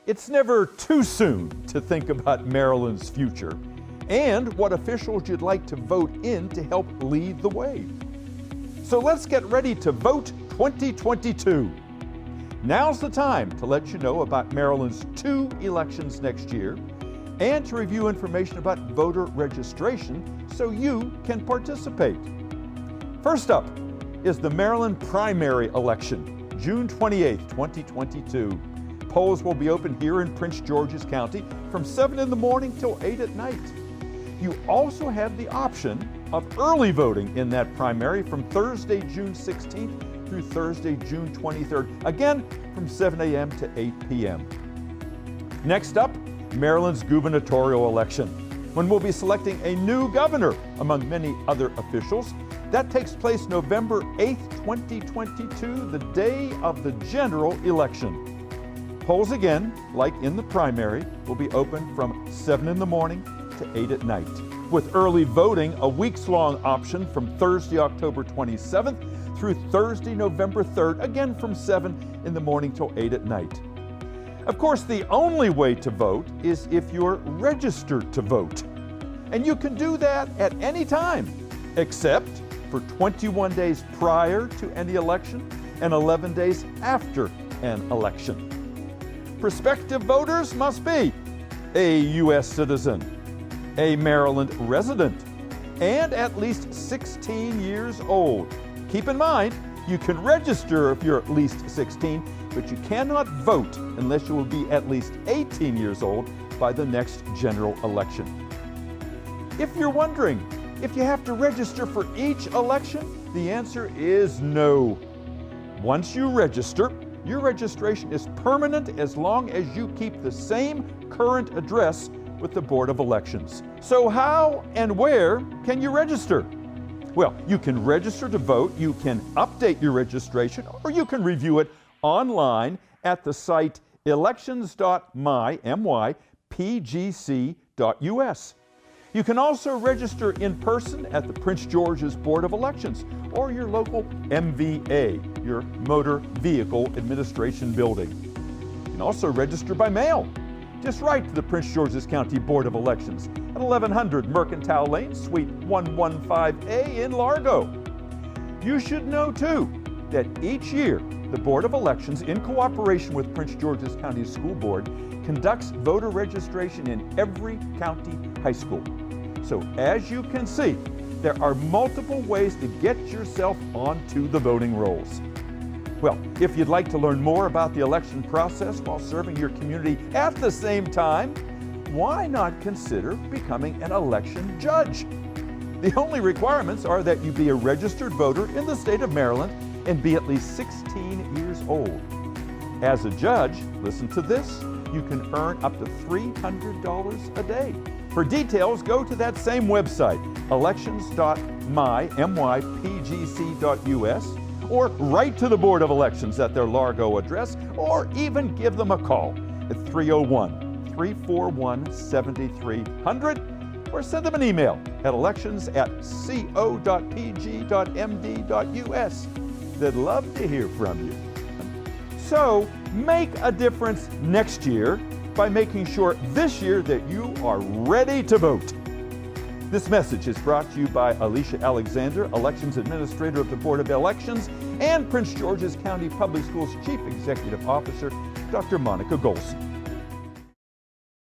It's never too soon to think about Maryland's future and what officials you'd like to vote in to help lead the way. So let's get ready to vote 2022. Now's the time to let you know about Maryland's 2 elections next year and to review information about voter registration so you can participate. First up is the Maryland primary election, June 28, 2022. Polls will be open here in Prince George's County from 7 in the morning till 8 at night. You also have the option of early voting in that primary from Thursday, June 16th through Thursday, June 23rd, again from 7 a.m. to 8 p.m. Next up, Maryland's gubernatorial election, when we'll be selecting a new governor among many other officials. That takes place November 8th, 2022, the day of the general election. Polls again, like in the primary, will be open from 7 in the morning to 8 at night, with early voting a weeks-long option from Thursday, October 27th through Thursday, November 3rd, again from 7 in the morning till 8 at night. Of course, the only way to vote is if you're registered to vote. And you can do that at any time, except for 21 days prior to any election and 11 days after an election. Prospective voters must be a U.S. citizen, a Maryland resident, and at least 16 years old. Keep in mind, you can register if you're at least 16, but you cannot vote unless you will be at least 18 years old by the next general election. If you're wondering if you have to register for each election, the answer is no. Once you register, your registration is permanent as long as you keep the same current address with the Board of Elections. So how and where can you register? Well, you can register to vote, you can update your registration, or you can review it online at the site elections.mypgc.us. You can also register in person at the Prince George's Board of Elections or your local MVA, your Motor Vehicle Administration building. You can also register by mail. Just write to the Prince George's County Board of Elections at 1100 Mercantile Lane, Suite 115A in Largo. You should know, too, that each year the Board of Elections, in cooperation with Prince George's County School Board, conducts voter registration in every county high school. So as you can see, there are multiple ways to get yourself onto the voting rolls. Well, if you'd like to learn more about the election process while serving your community at the same time, why not consider becoming an election judge? The only requirements are that you be a registered voter in the state of Maryland and be at least 16 years old. As a judge, listen to this, you can earn up to $300 a day. For details, go to that same website, elections.mypgc.us, or write to the Board of Elections at their Largo address, or even give them a call at 301-341-7300, or send them an email at elections@co.pg.md.us. They'd love to hear from you. So make a difference next year by making sure this year that you are ready to vote. This message is brought to you by Alicia Alexander, Elections Administrator of the Board of Elections, and Prince George's County Public Schools Chief Executive Officer, Dr. Monica Golson.